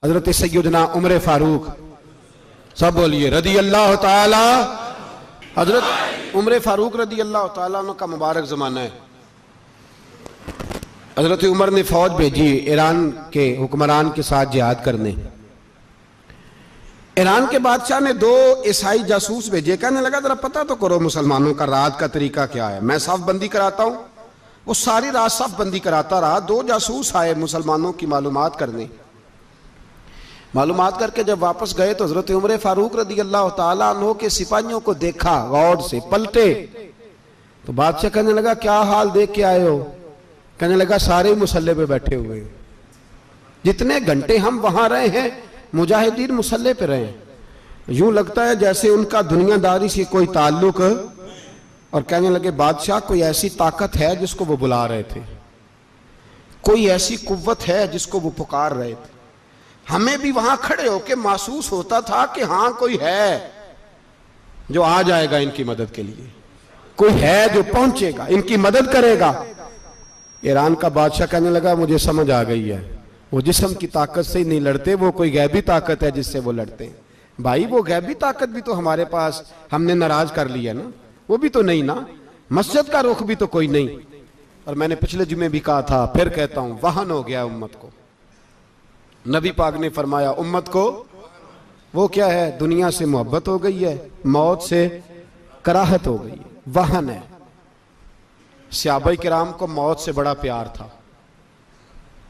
हजरत सैयदना उमर फारूक, सब बोलिए रदी अल्लाह ताला। हजरत उमर फारूक रदी अल्लाह ताला का मुबारक ज़माना है। हजरत उमर ने फौज भेजी ईरान के हुक्मरान के साथ जिहाद करने। ईरान के बादशाह ने 2 ईसाई जासूस भेजे, कहने लगा जरा पता तो करो मुसलमानों का रात का तरीका क्या है, मैं साफ बंदी कराता हूं। वो सारी रात साफ बंदी कराता रहा। 2 जासूस आए मुसलमानों की मालूमात करने। मालूमात करके जब वापस गए तो हजरत उमर फारूक रदी अल्लाह ताला अन्हु के सिपाहियों को देखा, गौर से पलटे तो बादशाह कहने लगा क्या हाल देख के आए हो? कहने लगा सारे मुसल्ले पे बैठे हुए, जितने घंटे हम वहां रहे हैं मुजाहिदीन मुसल्ले पे रहे, यूं लगता है जैसे उनका दुनियादारी से कोई ताल्लुक। और कहने लगे बादशाह कोई ऐसी ताकत है जिसको वो बुला रहे थे, कोई ऐसी कुव्वत है जिसको वो पुकार रहे थे। हमें भी वहां खड़े होकर महसूस होता था कि हाँ कोई है जो आ जाएगा इनकी मदद के लिए, कोई है जो पहुंचेगा इनकी मदद करेगा। ईरान का बादशाह कहने लगा मुझे समझ आ गई है, वो जिस्म की ताकत से ही नहीं लड़ते, वो कोई गैबी ताकत है जिससे वो लड़ते हैं। भाई वो गैबी ताकत भी तो हमारे पास हमने नाराज कर लिया ना, वो भी तो नहीं ना, मस्जिद का रुख भी तो कोई नहीं। और मैंने पिछले जुमे भी कहा था, फिर कहता हूं, वहन हो गया उम्मत को। नबी पाक ने फरमाया उम्मत को वो क्या है, दुनिया से मोहब्बत हो गई है, मौत से कराहत हो गई है, वहन है। सहाबाए किराम को मौत से बड़ा प्यार था,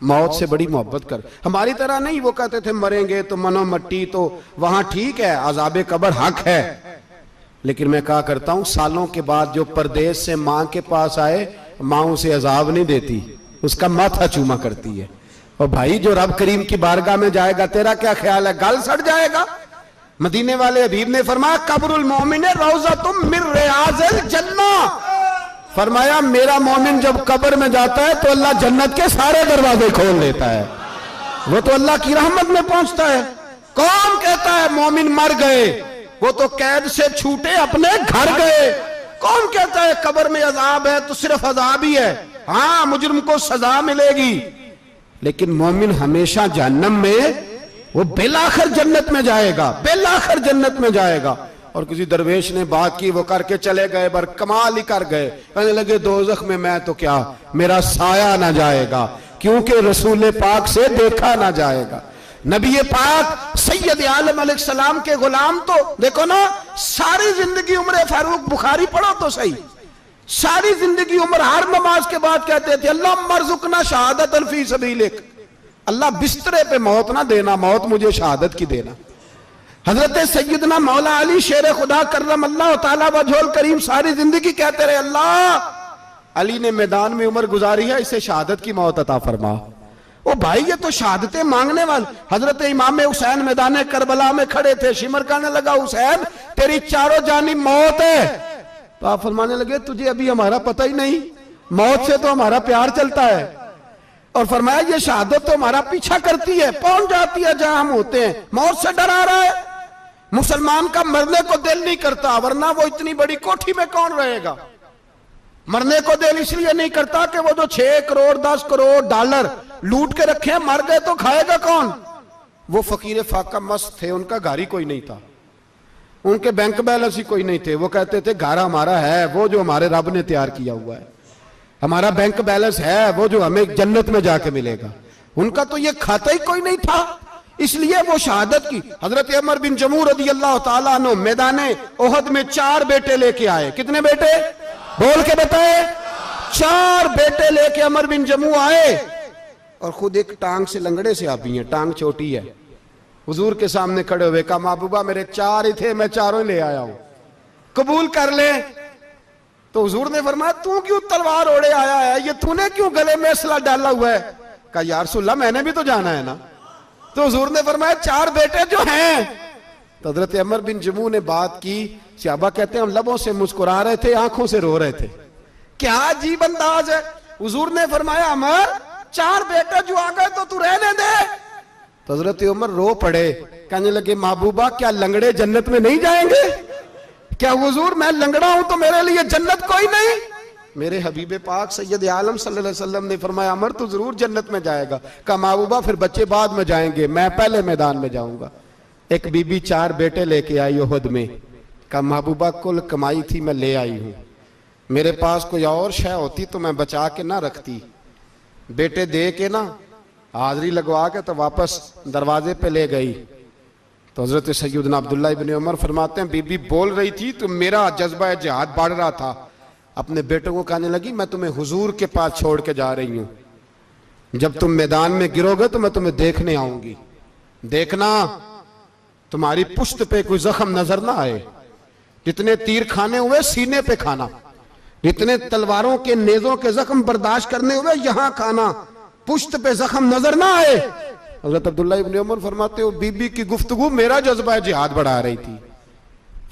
मौत से बड़ी मोहब्बत कर। हमारी तरह नहीं, वो कहते थे मरेंगे तो मनो मट्टी, तो वहां ठीक है, अजाबे कब्र हक है। लेकिन मैं कहा करता हूं सालों के बाद जो परदेश से मां के पास आए, मां उसे अजाब नहीं देती, उसका माथा चूमा करती है। और भाई जो रब करीम की बारगाह में जाएगा, तेरा क्या ख्याल है, गल सड़ जाएगा? मदीने वाले हबीब ने फरमाया कब्रुल मोमिन रौज़तुम मिन रियाज़िल जन्ना, फरमाया मेरा मोमिन जब कब्र में जाता है तो अल्लाह जन्नत के सारे दरवाजे खोल देता है, वो तो अल्लाह की रहमत में पहुंचता है। कौन कहता है मोमिन मर गए, वो तो कैद से छूटे अपने घर गए। कौन कहता है कब्र में अजाब है तो सिर्फ अजाब ही है, हाँ मुजरिम को सजा मिलेगी, लेकिन मोमिन हमेशा जहन्नम में, वो बेलाखिर जन्नत में जाएगा, बेलाखिर जन्नत में जाएगा। और किसी दरवेश ने बात की, वो करके चले गए, पर कमाल ही कर गए, कहने लगे दोज़ख में मैं तो क्या, मेरा साया ना जाएगा, क्योंकि रसूल पाक से देखा ना जाएगा। नबी पाक सैयद आलम अलैहिस्सलाम के गुलाम तो देखो ना, सारी जिंदगी उम्र फारूक, बुखारी पढ़ो तो सही, सारी जिंदगी उम्र हर नमाज के बाद कहते थे अल्लाह मरजुकना शहादत फी सबीलिक, अल्लाह बिस्तरे पे मौत ना देना, मौत मुझे शहादत की देना। हजरत सैयदना मौला अली शेर खुदा करम अल्लाह ताला वजहुल करीम सारी जिंदगी कहते रहे अल्लाह अली ने मैदान में उम्र गुजारी है, इसे शहादत की मौत अता फरमा। ओ भाई ये तो शहादतें मांगने वाले। हजरत इमाम हुसैन मैदान करबला में खड़े थे, शिमर कहने लगा हुसैन तेरी चारों जानिब मौत है, तो आप फरमाने लगे तुझे अभी हमारा पता ही नहीं, मौत से तो हमारा प्यार चलता है। और फरमाया ये शहादत तो हमारा पीछा करती है, पहुंच जाती है जहां हम होते हैं, मौत से डरा रहा है। मुसलमान का मरने को दिल नहीं करता, वरना वो इतनी बड़ी कोठी में कौन रहेगा। मरने को दिल इसलिए नहीं करता कि वो जो 6 करोड़ 10 करोड़ डॉलर लूट के रखे, मर गए तो खाएगा कौन। वो फकीर फाका मस्त थे, उनका घर ही कोई नहीं था, उनके बैंक बैलेंस ही कोई नहीं थे। वो कहते थे घर हमारा है वो जो हमारे रब ने तैयार किया हुआ है, हमारा बैंक बैलेंस है वो जो हमें जन्नत में जाके मिलेगा। उनका तो ये खाता ही कोई नहीं था, इसलिए वो शहादत की। हजरत उमर बिन जमू रदी अल्लाह ताला अन्हु मैदाने ओहद में 4 बेटे लेके आए। कितने बेटे बोल के बताए? 4 बेटे लेके उमर बिन जमू आए, और खुद एक टांग से लंगड़े से आप ही हैं, टांग छोटी है। हुजूर के सामने खड़े हुए कहा महबूबा मेरे 4 ही थे, मैं 4 ही ले आया हूं, कबूल कर ले। तो हुजूर ने फरमाया तू क्यों तलवार ओढ़े आया है, ये तूने क्यों गले में असला डाला हुआ है? कहा या रसूलल्लाह मैंने भी तो जाना है ना। तो हुजूर ने फरमाया 4 बेटे जो हैं। तो हजरत उमर बिन जमू ने बात की, सहाबा कहते हैं हम लबों से मुस्कुरा रहे थे, आंखों से रो रहे थे, क्या अजीब अंदाज है। हुजूर ने फरमाया उमर 4 बेटे जो आ गए तो तू रहने दे। तो हजरत उमर रो पड़े, कहने लगे महबूबा क्या लंगड़े जन्नत में नहीं जाएंगे? क्या हुजूर मैं लंगड़ा हूं तो मेरे लिए जन्नत कोई नहीं? मेरे हबीब पाक सैयद आलम सल्लल्लाहु अलैहि वसल्लम ने फरमाया अमर तो जरूर जन्नत में जाएगा। कहा महबूबा फिर बच्चे बाद में जाएंगे, मैं पहले मैदान में जाऊंगा। एक बीबी 4 बेटे लेके आई उहद में। कहा महबूबा कुल कमाई थी मैं ले आई हूं, मेरे पास कोई और शय होती तो मैं बचा के ना रखती। बेटे दे के ना हाजिरी लगवा के तो वापस दरवाजे पे ले गई। तो हजरत सैयदना अब्दुल्लाह इब्न उमर फरमाते हैं बीबी बोल रही थी तो मेरा जज्बा जिहाद बढ़ रहा था। अपने बेटों को कहने लगी मैं तुम्हें हुजूर के पास छोड़ के जा रही हूं, जब तुम मैदान में गिरोगे तो मैं तुम्हें देखने आऊंगी, देखना तुम्हारी पुश्त पे कोई जख्म नजर ना आए। जितने तीर खाने हुए सीने पे खाना, जितने तलवारों के नेजों के जख्म बर्दाश्त करने हुए यहां खाना, पुश्त पे जख्म नजर ना आए। हजरत अब्दुल्लाह इब्न उमर फरमाते हो बीबी की गुफ्तगू मेरा जज्बा जिहाद बढ़ा रही थी।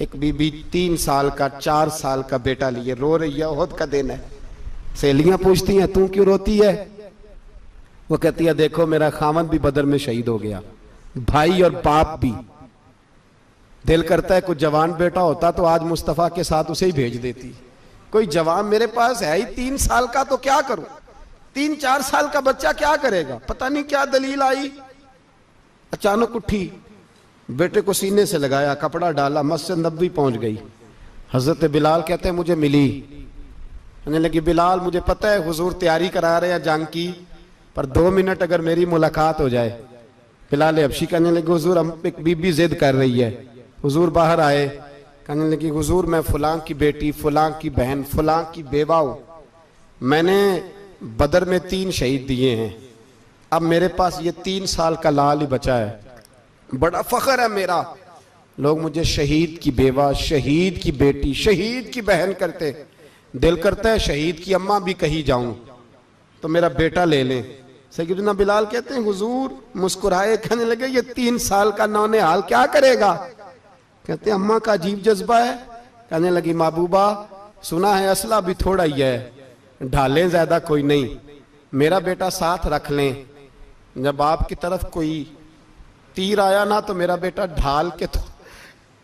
एक बीबी 3 साल का 4 साल का बेटा लिए रो रही है, ओहद का दिन है। सहेलियां पूछती हैं तू क्यों रोती है? वो कहती है देखो मेरा खामद भी बदर में शहीद हो गया, भाई और बाप भी। दिल करता है कोई जवान बेटा होता तो आज मुस्तफा के साथ उसे ही भेज देती। कोई जवान मेरे पास है ही 3 साल का तो क्या करूं, 3-4 साल का बच्चा क्या करेगा? पता नहीं क्या दलील आई, अचानक उठी, बेटे को सीने से लगाया, कपड़ा डाला, मस्जिद नबवी पहुंच गई। हजरत बिलाल कहते हैं मुझे मिली, कहने लगी बिलाल मुझे पता है हुजूर तैयारी करा रहे हैं जंग की, पर 2 मिनट अगर मेरी मुलाकात हो जाए। बिलाल हबशी कहने लगे हुजूर हम एक बीबी जिद कर रही है। हुजूर बाहर आए, कहने लगी हुजूर मैं फलां की बेटी, फलां की बहन, फलां की बेवा हूं, मैंने बदर में 3 शहीद दिए हैं, अब मेरे पास ये 3 साल का लाल ही बचा है, बड़ा फख्र है मेरा। लोग मुझे शहीद की बेवा, शहीद की बेटी, शहीद की बहन करते, दिल करता है शहीद की अम्मा भी कहीं जाऊं तो मेरा बेटा ले लें। सैयदना बिलाल कहते हैं हुजूर मुस्कुराए, कहने लगे ये 3 साल का नौनिहाल क्या करेगा? कहते हैं अम्मा का अजीब जज्बा है। कहने लगी महबूबा सुना है असला भी थोड़ा ही है, ढालें ज्यादा कोई नहीं, मेरा बेटा साथ रख लें, जब आपकी तरफ कोई तीर आया ना तो मेरा बेटा ढाल के तो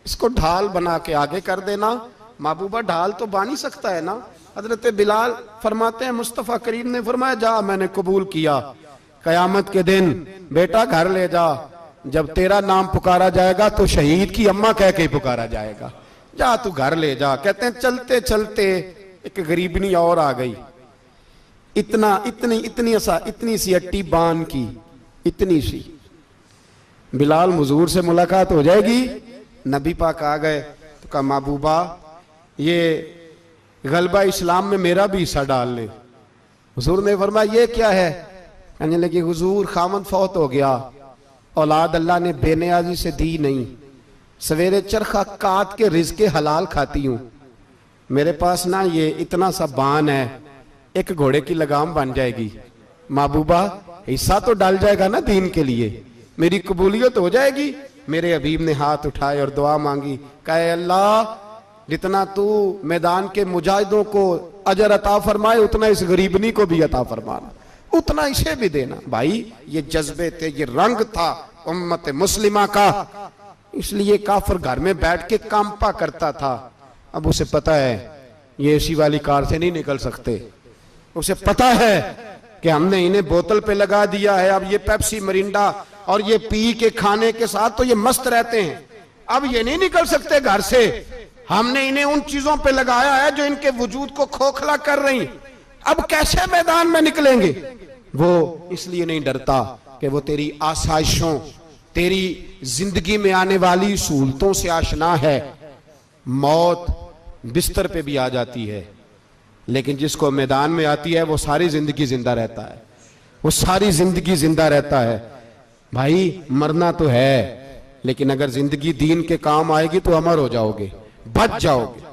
इसको ढाल बना के आगे कर देना। महबूबा ढाल तो बानी सकता है ना। हजरत बिलाल फरमाते हैं मुस्तफ़ा करीम ने फरमाया जा मैंने कबूल किया, कयामत के दिन बेटा घर ले जा, जब तेरा नाम पुकारा जाएगा तो शहीद की अम्मा कह के पुकारा जाएगा, जा तू घर ले जा। कहते हैं चलते चलते एक गरीबनी और आ गई, इतनी सी अट्टी बान की, इतनी सी। बिलाल हुजूर से मुलाकात हो जाएगी, नबी पाक आ गए तो कहा महबूबा ये गलबा इस्लाम में मेरा भी हिस्सा डाल ले। हुजूर ने फरमाया ये क्या है? कहने लगे हुजूर खामद फौत हो गया, औलाद अल्लाह ने बेनियाजी से दी नहीं, सवेरे चरखा काट के रिज़्क़े हलाल खाती हूं, मेरे पास ना ये इतना सा बान है, एक घोड़े की लगाम बन जाएगी, महबूबा हिस्सा तो डाल जाएगा ना दीन के लिए, मेरी कबूलियत हो जाएगी। मेरे हबीब ने हाथ उठाए और दुआ मांगी, कहे अल्लाह जितना तू मैदान के मुजाहिदों को अजर अता फरमाए उतना इस गरीबनी को भी अता फरमाना, उतना इसे भी देना। भाई ये जज्बे थे, ये रंग था उम्मत मुस्लिमा का, इसलिए काफिर घर में बैठ के कांपा करता था। अब उसे पता है ये एसी वाली कार से नहीं निकल सकते, उसे पता है कि हमने इन्हें बोतल पे लगा दिया है, अब ये पेप्सी मरिंडा और ये पी के खाने के साथ तो ये मस्त रहते हैं, अब ये नहीं निकल सकते घर से, हमने इन्हें उन चीजों पे लगाया है जो इनके वजूद को खोखला कर रही, अब कैसे मैदान में निकलेंगे? वो इसलिए नहीं डरता कि वो तेरी आसाइशों, तेरी जिंदगी में आने वाली सहूलतों से आशना है। मौत बिस्तर पे भी आ जाती है, लेकिन जिसको मैदान में आती है वो सारी जिंदगी जिंदा रहता है, वो सारी जिंदगी जिंदा रहता है। भाई मरना तो है, लेकिन अगर जिंदगी दीन के काम आएगी तो अमर हो जाओगे, बच जाओगे।